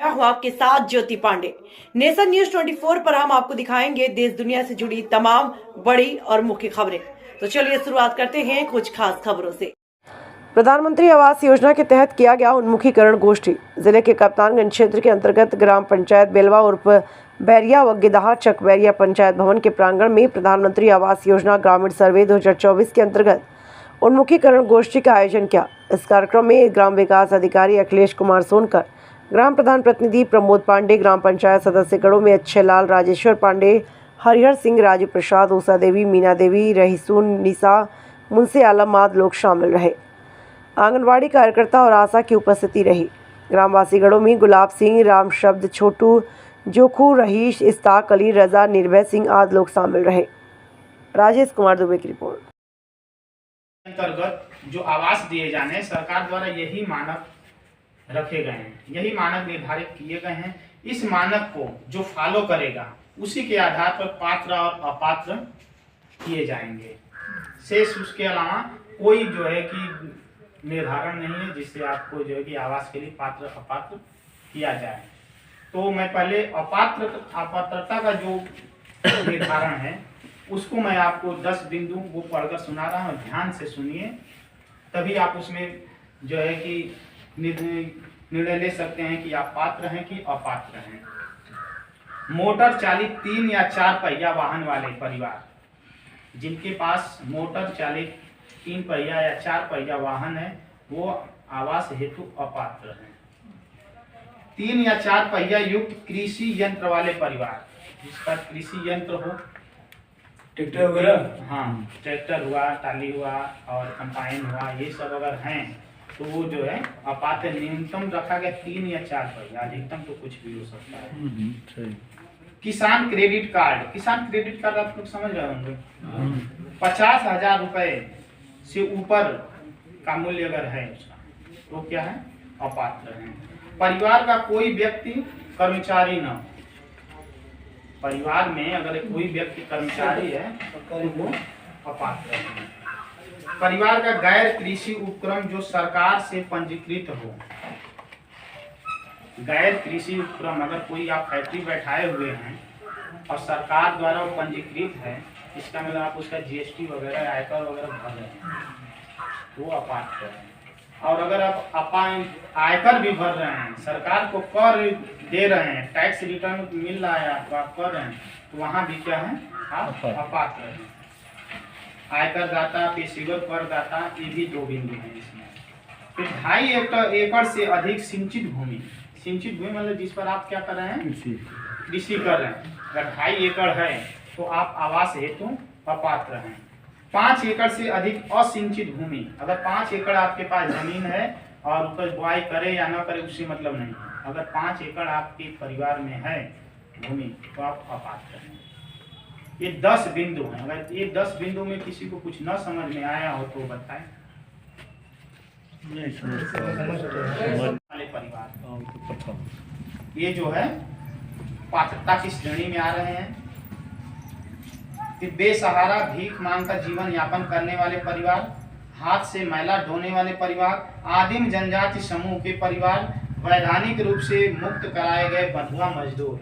हूं आपके साथ ज्योति पांडे। नेशन न्यूज 24 पर हम आपको दिखाएंगे देश दुनिया से जुड़ी तमाम बड़ी और मुख्य खबरें। तो चलिए शुरुआत करते हैं कुछ खास खबरों से। प्रधानमंत्री आवास योजना के तहत किया गया उन्मुखीकरण गोष्ठी। जिले के कप्तानगंज क्षेत्र के अंतर्गत ग्राम पंचायत बेलवा उर्फ बैरिया व गिदाहा चक बैरिया पंचायत भवन के प्रांगण में प्रधानमंत्री आवास योजना ग्रामीण सर्वे 2024 के अंतर्गत उन्मुखीकरण गोष्ठी का आयोजन किया। इस कार्यक्रम में ग्राम विकास अधिकारी अखिलेश कुमार सोनकर, ग्राम प्रधान प्रतिनिधि प्रमोद पांडे, ग्राम पंचायत सदस्य गढ़ों में अच्छे लाल, राजेश्वर पांडे, हरिहर सिंह, राजू प्रसाद, उषा देवी, मीना देवी, रहीसून, निशा, मुंशी आलम आदि लोग शामिल रहे। आंगनवाड़ी कार्यकर्ता और आशा की उपस्थिति रही। ग्रामवासी गढ़ों में गुलाब सिंह, राम शब्द, छोटू, जोखू, रहीश, इस्ताक अली, रजा, निर्भय सिंह आदि लोग शामिल रहे। राजेश कुमार दुबे की रिपोर्ट। अंतर्गत जो आवास दिए जाने सरकार द्वारा यही मानक रखे गए हैं, यही मानक निर्धारित किए गए हैं। इस मानक को जो फॉलो करेगा उसी के आधार पर पात्र और अपात्र किए जाएंगे। शेष उसके अलावा कोई जो है कि निर्धारण नहीं है जिससे आपको जो है कि आवास के लिए पात्र अपात्र किया जाए। तो मैं पहले अपात्रता का जो निर्धारण है उसको मैं आपको 10 बिंदु वो पढ़कर सुना रहा हूँ, ध्यान से सुनिए, तभी आप उसमें जो है कि निर्णय ले सकते हैं कि आप पात्र हैं कि अपात्र हैं। मोटर चालित 3 या 4 पहिया वाहन वाले परिवार, जिनके पास मोटर चालित 3 पहिया या 4 पहिया वाहन है, वो आवास हेतु अपात्र हैं। 3 या 4 पहिया युक्त कृषि यंत्र वाले परिवार, जिसका कृषि यंत्र हो, ट्रैक्टर वगैरह, हाँ, ट्रैक्टर हुआ, टाली हुआ और कंपाइन हुआ, ये सब अगर हैं तो वो जो है अपात्र। न्यूनतम रखा गया 3 या 4 पहिया, अधिकतम तो कुछ भी हो सकता है। किसान क्रेडिट कार्ड, किसान क्रेडिट कार्ड आप लोग समझ रहे होंगे, 50,000 रुपए से ऊपर का मूल्य अगर है उसका, तो क्या है, अपात्र है। परिवार का कोई व्यक्ति कर्मचारी न, परिवार में अगर कोई व्यक्ति कर्मचारी है तो वो अपात्र है। परिवार का गैर कृषि उपक्रम जो सरकार से पंजीकृत हो, गैर कृषि उपक्रम अगर कोई आप फैक्ट्री बैठाए हुए हैं और सरकार द्वारा वो पंजीकृत है, इसका मतलब आप उसका जीएसटी वगैरह, आयकर वगैरह भर रहे हैं, तो वो अपात्र है। और अगर आप आयकर भी भर रहे हैं, सरकार को कर दे रहे हैं, टैक्स रिटर्न मिल रहा है आपको, आप कर रहे हैं, तो वहाँ भी क्या है, आप अपात्र हैं। आयकर दाता, पेशेवर कर दाता, ये भी 2 बिंदु हैं इसमें। फिर 2.5 एकड़ से अधिक सिंचित भूमि, सिंचित भूमि मतलब जिस पर आप क्या कर रहे हैं, कृषि कर रहे हैं, अगर 2.5 एकड़ है तो आप आवास हेतु अपात्र हैं। 5 एकड़ से अधिक असिंचित भूमि, अगर 5 एकड़ आपके पास जमीन है और उपज बुआई करे या ना करे उससे मतलब नहीं, अगर 5 एकड़ आपके परिवार में है भूमि तो आप अपात्र हैं। ये 10 बिंदु हैं। अगर ये 10 बिंदु में किसी को कुछ न समझ में आया हो तो बताएं। वाले परिवार, ये जो है पात्रता की श्रेणी में आ रहे हैं। फिर बेसहारा भीख मांग कर जीवन यापन करने वाले परिवार, हाथ से मैला ढोने वाले परिवार, आदिम जनजाति समूह के परिवार, वैधानिक रूप से मुक्त कराए गए बंधुआ मजदूर,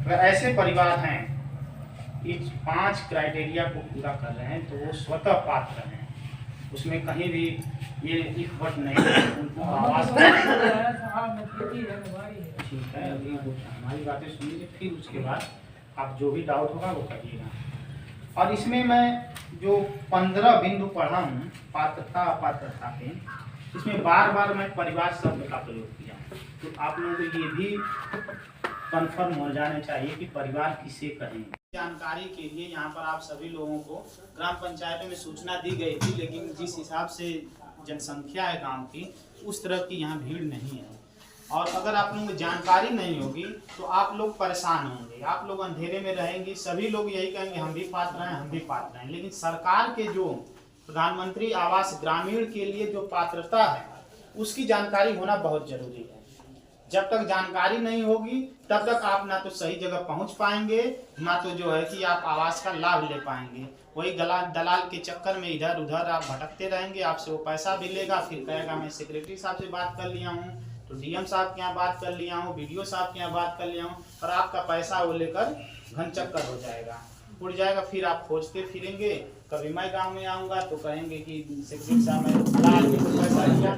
अगर ऐसे परिवार हैं, इस 5 क्राइटेरिया को पूरा कर रहे हैं तो वो स्वतः पात्र हैं। उसमें कहीं भी ये इकवट नहीं है, उनको आवास ठीक है। अभी हमारी बातें सुनिए, फिर उसके बाद आप जो भी डाउट होगा वो करिएगा। और इसमें मैं जो 15 बिंदु पढ़ा हूँ पात्रता अपात्रता के, इसमें बार बार मैं परिवार शब्द का प्रयोग किया, तो आप लोगों को ये भी कंफर्म हो जाना चाहिए कि परिवार किसे कहेंगे। जानकारी के लिए यहाँ पर आप सभी लोगों को ग्राम पंचायतों में सूचना दी गई थी, लेकिन जिस हिसाब से जनसंख्या है गांव की, उस तरह की यहाँ भीड़ नहीं है। और अगर आप लोगों को जानकारी नहीं होगी तो आप लोग परेशान होंगे, आप लोग अंधेरे में रहेंगे। सभी लोग यही कहेंगे हम भी पात्र हैं, हम भी पात्र हैं। लेकिन सरकार के जो प्रधानमंत्री आवास ग्रामीण के लिए जो पात्रता है उसकी जानकारी होना बहुत जरूरी है। जब तक जानकारी नहीं होगी तब तक आप ना तो सही जगह पहुंच पाएंगे, ना तो जो है कि आप आवास का लाभ ले पाएंगे। वही दलाल के चक्कर में इधर उधर आप भटकते रहेंगे, आपसे वो पैसा भी लेगा, फिर कहेगा मैं सेक्रेटरी साहब से बात कर लिया हूँ, तो डीएम साहब के यहाँ बात कर लिया हूँ, बीडीओ साहब के यहाँ बात कर लिया हूँ, और आपका पैसा वो लेकर घन चक्कर हो जाएगा, उड़ जाएगा। फिर आप खोजते फिरेंगे। कभी मैं गांव में आऊंगा तो कहेंगे कि सेक्रेटरी साहब मैं लाल के कुछ पैसा लिया।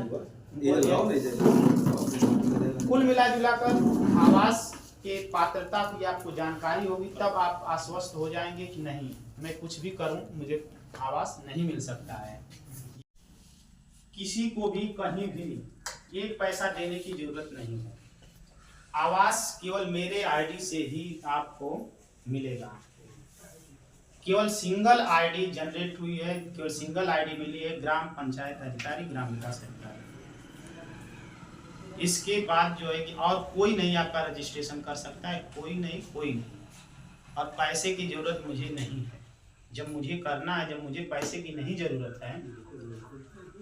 कुल मिला जुला कर आवास के पात्रता की आपको जानकारी होगी, तब आप आश्वस्त हो जाएंगे कि नहीं, मैं कुछ भी करूं मुझे आवास नहीं मिल सकता है। किसी को भी कहीं भी एक पैसा देने की जरूरत नहीं है। आवास केवल मेरे आईडी से ही आपको मिलेगा। केवल सिंगल आईडी जनरेट हुई है, केवल सिंगल आईडी मिली है ग्राम पंचायत अधिकारी, ग्राम विकास अधिकारी। इसके बाद जो है कि और कोई नहीं आपका रजिस्ट्रेशन कर सकता है, कोई नहीं। और पैसे की जरूरत मुझे नहीं है। जब मुझे करना है, जब मुझे पैसे की नहीं जरूरत है,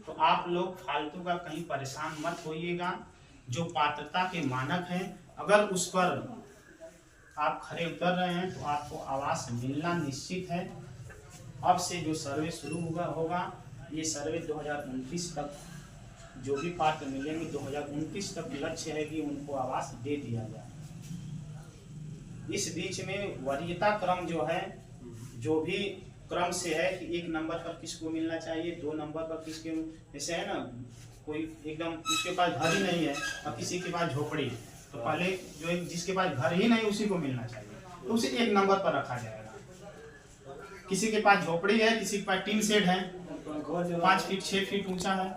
तो आप लोग फालतू का कहीं परेशान मत होइएगा। जो पात्रता के मानक हैं, अगर उस पर आप खरे उतर रहे हैं तो आपको आवास मिलना निश्चित है। अब से जो सर्वे शुरू होगा, ये सर्वे 2029 तक जो भी पात्र मिलेंगे 2029 तक लक्ष्य है कि उनको आवास दे दिया जाए। इस बीच में वरीयता क्रम जो है, जो भी क्रम से है कि 1 नंबर पर किसको मिलना चाहिए, 2 नंबर पर किसके, जैसे है ना कोई एकदम उसके पास घर ही नहीं है और किसी के पास झोपड़ी, तो पहले जो जिसके पास घर ही नहीं उसी को मिलना चाहिए, तो उसे 1 नंबर पर रखा जाएगा। किसी के पास झोपड़ी है, किसी के पास टीन शेड है, 5 फीट 6 फीट ऊंचा है,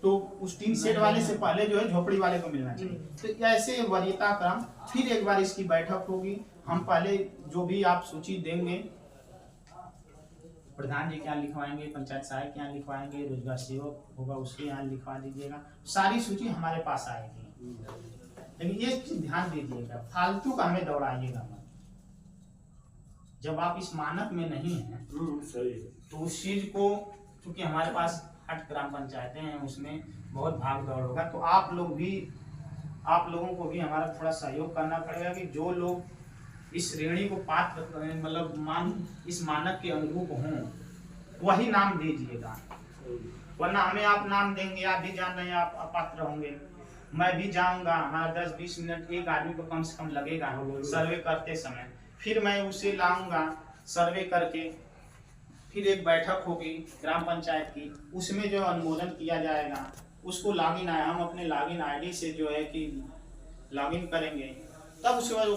तो उस टीन शेड वाले से पहले जो है झोपड़ी वाले को मिलना चाहिए। तो ऐसे वरीयता क्रम, फिर एक बार इसकी बैठक होगी। हम पहले जो भी आप सूची देंगे, प्रधान जी के यहाँ लिखवाएंगे, पंचायत सहायक के यहाँ लिखवाएंगे, रोजगार सेवक होगा उसके यहाँ लिखवा दीजिएगा, सारी सूची हमारे पास आएगी। लेकिन ये चीज ध्यान दीजिएगा, फालतू का हमें दौड़ाइएगा मत। जब आप इस मानक में नहीं हैं तो उस चीज को, क्योंकि हमारे पास 8 ग्राम पंचायतें हैं, उसमें बहुत भाग दौड़ होगा, तो आप लोगों को भी हमारा थोड़ा सहयोग करना पड़ेगा कि जो लोग इस श्रेणी को पात्र मतलब इस मानक के अनुरूप हों, वही नाम दीजिएगा। वरना हमें आप नाम देंगे, आप भी जान रहे हैं आप अपात्र होंगे, मैं भी जाऊंगा, हमारा 10-20 मिनट एक आदमी को कम से कम लगेगा सर्वे करते समय। फिर मैं उसे लाऊंगा सर्वे करके, फिर एक बैठक होगी ग्राम पंचायत की, उसमें जो अनुमोदन किया जाएगा उसको लॉगिन हम अपने लॉगिन आईडी से जो है कि लॉगिन करेंगे, तब उसके बाद